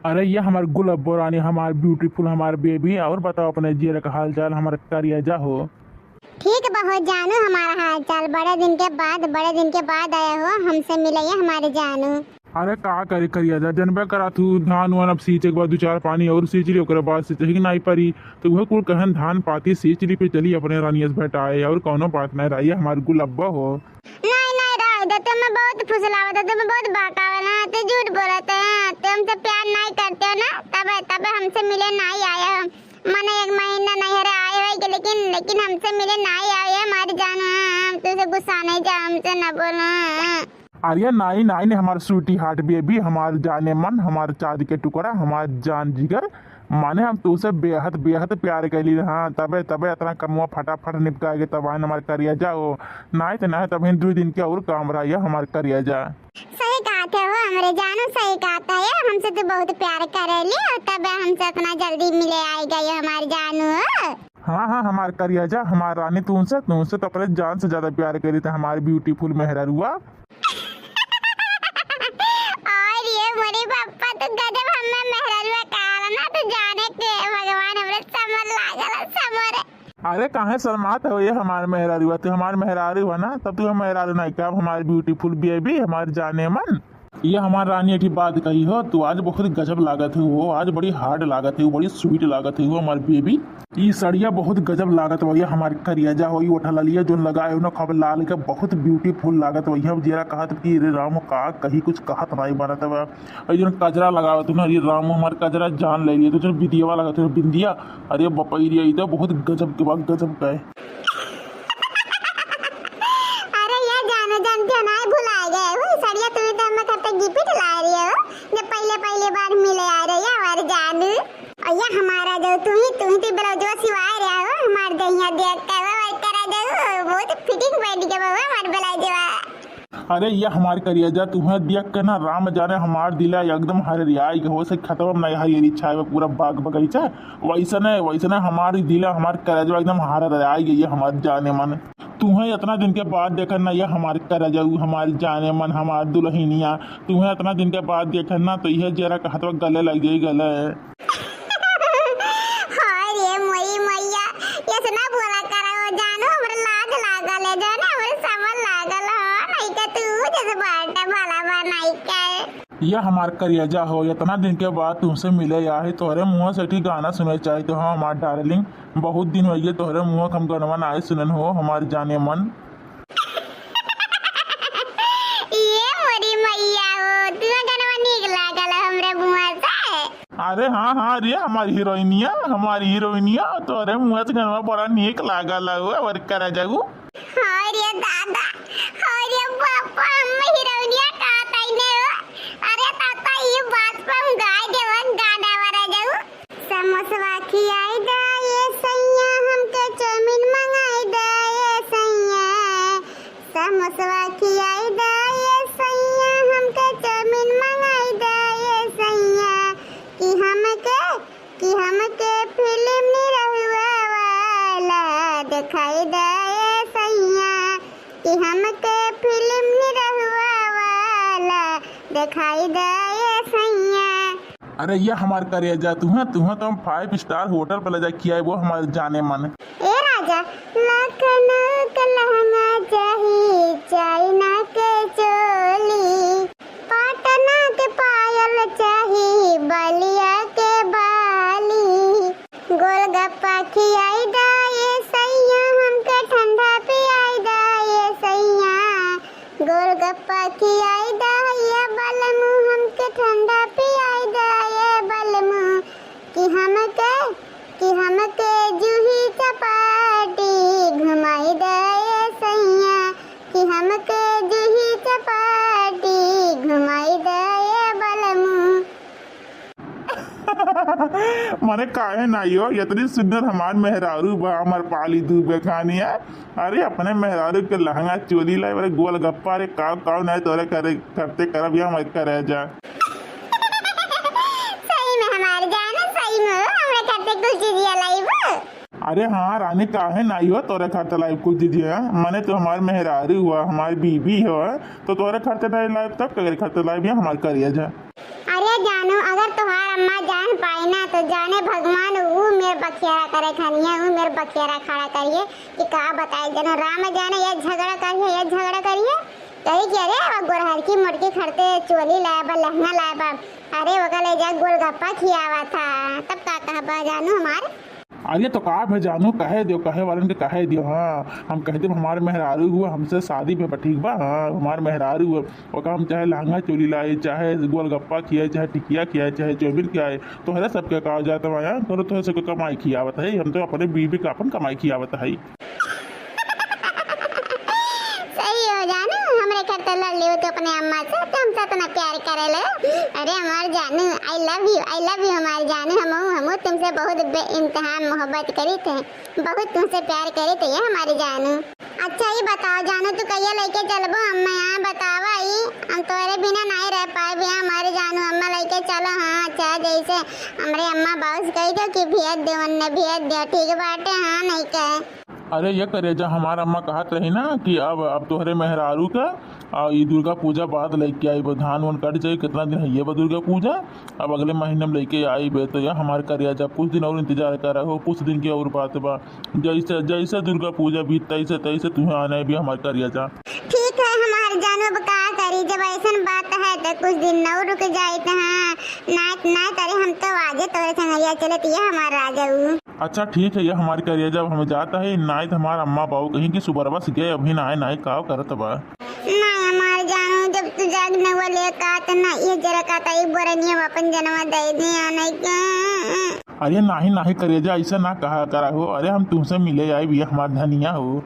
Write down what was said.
अरे ये हमारे गुलाब रानी, हमारे ब्यूटीफुल, हमारे बेबी। और बताओ अपने जीरे का हाल चाल, हमारे करिया हो। ठीक बहुत जानू, हमारा हाल चाल बड़े दिन के बाद आया हो, हमसे मिले हमारे जानू। अरे का करे करिया जनबे करा तू धान वान अब सींचे के बाद 2-4 पानी और सींच ली, ओकरे बाद सींचे ही नहीं परी तो वह कुल कहन धान पाती सींच ली पे चली अपने रानियस बैठाए और कोनो बात नहीं रही हमारे गुलाब्बा हो। नहीं रह दे, तुम बहुत फुसलावत, तुम बहुत बहकावे ना, तो झूठ बोलते हैं, तुम हमसे प्यार नहीं करते हो ना, तब हमसे मिले नहीं आए हम। माने 1 महीना नहीं हरे आए हो, लेकिन हमसे मिले नहीं आए हमारे जानू। हम तुझसे गुस्सा नहीं जा, हमसे न बोलो। अरे नहीं हमारे स्वीटी हार्ट बेबी, हमारे जाने मन, हमारे चाँद के टुकड़ा, हमारे जान जिगर, माने हम तुझसे बेहद प्यार कैली। हाँ तबे इतना कमुआ फटाफट निपटाएगे तब आए हमारे करिया जाओ, नहीं तो नहीं तब 2 दिन के और काम रही हमारे करिया जा। सही कहते हो हमारे जानू, सही कहता है, हमसे तो बहुत प्यार करेली और तब हमसे इतना जल्दी मिले आएगा ये हमारे जानू। हाँ हमारे करिया जा, हमारे रानी तुमसे तो अपने जान से ज्यादा प्यार करी थे हमारे ब्यूटीफुल मेहरारुआ। और ये मेरे पापा तो गजब हमें मेहरारुआ कहा ना, तो जाने के भगवान हमरे समर। अरे काहे शर्मात हो, ये हमारे मेहरारुआ, तो हमारे मेहरारू है ना, तब तू मेहरारू नहीं क्या, हमारे ब्यूटीफुल बेबी, हमारे जाने मन। ये हमारी रानी की बात कही हो, तू आज बहुत गजब लागत है वो, आज बड़ी हार्ड लागत है वो, बड़ी स्वीट लागत है वो हमारी बेबी। ये सड़िया बहुत गजब लागत भैया हमारे करियाजा हो, उठा लिया जो लगाए हो ना खब लाल का, बहुत ब्यूटीफुल लागत भैया। जेरा कहत कि रे राम का कहीं कुछ कहत नहीं बनत है जो कजरा लगाओ तू ना, ये राम हमारे कजरा जान ले लिया तो बिंदिया लगा तो बिंदिया, अरे बपैरिया तो बहुत गजब के बाद गजब का है। अरे ये जानो जानते ना भुला गए हो, सड़िया तुम्हें तो हम करते गिफ्ट ला रही हो, जब पहले बार मिले आ रही है हमारे जानू। अय्या हमारा जो तुम्ही तो ब्लाउजवा सिवाए रहा हो, हमारे दहिया देख कर वो करा दो, बहुत फिटिंग बैठ गया बाबा हमारे ब्लाउजवा। अरे ये हमारे करियाजा तुम्हें देख के ना राम जाने हमार दिला एकदम हरियाई हो से खत्म नहीं, हरी छाए पूरा बाग बगीचा वैसे हमारी दिला हमारे करियाजा एकदम हरियाई गई है हमारे जाने मन। तुम्हें इतना दिन के बाद देखा ना, ये हमारे करियाजा हमारे जाने मन, हमारे दुल्हनिया, तुम्हें इतना दिन के बाद देखा ना तो यह जरा कहत गले लग गई गले। यह हमार करियाजा हो, इतना दिन के बाद तुमसे मिले या है, तोहरे मुँह से ठीक गाना सुने चाहिए तो हाँ हमारे डार्लिंग, बहुत दिन हो गए तोहरे मुँह हम गनवा आए सुनन हो हमारे जाने मन। ये मोरी मैया हो, तुम्हें गनवा नीक लागल हमरे मुँह से। अरे हाँ रे हमारी हीरोइनिया तोहरे मुँह से गनवा बड़ा नीक लागल हो और करियाजा हो। हाँ रे दादा, हाँ रे पापा, हम हीरोइनिया कहता ही नहीं हो। अरे पापा ये बात पर हम गाय देवन गाना वाला जाऊ। समोसा खियाई दे ये सैया, हमके चौमिन मंगाई दे ये सैया, समोसा खियाई दे ये सैया, हमके चौमिन मंगाई दे ये सैया, कि हमके फिल्म निरहुआ वाला दिखाई दे ये सैया, कि हमके फिल्म निरहुआ वाला दिखाई दे ये सैया। अरे ये हमारे करियाजा तुम्हें तो हम 5 स्टार होटल पर ले जा किया वो हमारे जाने मन। ए राजा लखनऊ का लहंगा चाहिए, चाइना के चोली, पटना के पायल चाहिए, बलिया के बाली, गोलगप्पा खियाई दा ये सैया, हमके ठंडा पियाई दा ये सैया, गोलगप्पा खियाई दा ये बलमू, हमके ठंडा पियाई दा ये बलमू, कि हमके जूही चपाटी घुमाई दे ये सैया, कि हमके जूही चपाटी घुमाई दे ये बलमू। माने काहे नहीं हो, इतनी सुंदर हमारे मेहरारू बा हमार पाली दूबे खानी है। अरे अपने मेहरारू के लहंगा चोली लाई वाले गोल गप्पा, अरे काव नहीं तोरे करते करब या मत करे जा। सही में हमारे जाना, सही में हमरे करते कुछ चीज़ लाइव। अरे हाँ रानी काहे नहीं हो, तोरे खर्चा लाइव कुछ दीजिए, मैंने तो हमारे मेहरारू हुआ हमारी बीबी हो, तो तोरे खर्चे नहीं लाइव तब तेरे खर्चे लाइव या हमारे करिए जा। अरे जानू अगर तुम्हारा बखेरा करे खनिया हूँ मेरे बखेरा खड़ा करिए कि का बताए जन राम जाने ये झगड़ा करिए कही कि अरे वो गोरहर की मुर्गी खड़ते चोली लाया बा लहंगा लाया बा अरे वो ले जा गोलगप्पा खियावा था तब का कहा जानू हमारे अरे तो का है जानू कहे दियो कहे वालन के कहे दियो हाँ हम कह दे हमारे मेहरारू हुआ हमसे शादी पे ठीक बा हाँ हमारे मेहरारू हुआ ओका हम चाहे लहंगा चोली लाए चाहे गोलगप्पा खियाए चाहे टिकिया खियाए चाहे चौमिन खियाए तो हरे सबके कहा जाता है यार करो तो सबको कमाई खियावत है हम तो अपने बीवी का अपन कमाई खियावत है सही हो जानू हमरे घर तो लड़ लियो तो अपने अम्मा से तो हमसे इतना प्यार करे ले अरे हमार जानू आई लव यू हमार जानू हम तुमसे बहुत बेइंतहा मोहब्बत करी थे बहुत तुमसे प्यार करे थे ये हमारी जानू अच्छा ये बताओ जानू तू कहिया लेके चलबो अम्मा यहाँ बतावा ही हम तोरे बिना नहीं रह पाए भी हमारे जानू अम्मा लेके चलो हाँ अच्छा जैसे हमारे अम्मा बाउस कही दो कि भेज दो ठीक बाटे हाँ नहीं कहे अरे ये करे जा हमारा अम्मा कहत रही ना कि अब तोहरे मेहरारू का ये दुर्गा पूजा बाद लेके आई बे धान वन कट जाए कितना दिन है ये बा दुर्गा पूजा अब अगले महीने में लेके आई बे तो यार हमारे करिया जब कुछ दिन और इंतजार कर रहे हो कुछ दिन की और बात बा जैसे जैसे दुर्गा पूजा बीत तैसे तुम्हें आना है भी हमारे करिया जा ठीक है हमारे जानू अब का करी जब ऐसा बात है तो कुछ दिन न रुक जाए तो हाँ ना करे हम तो आजे तोरे संगरिया चले तो ये हमारा राजा अच्छा ठीक है ये हमारे करिया जब हमें जाता है नाइट हमारा अम्मा बाबू कहीं की सुबह बस गए अभी नाई काव करत बा नहीं हमारे जानू जब तू जाग न वो ले का तो ना ये जरा का ताई बोरनिया अपन जन्म दे दिया नहीं का अरे नाही करिया जा ऐसा ना कहा करा हो अरे हम तुमसे मिले आई भी हमार धनिया हो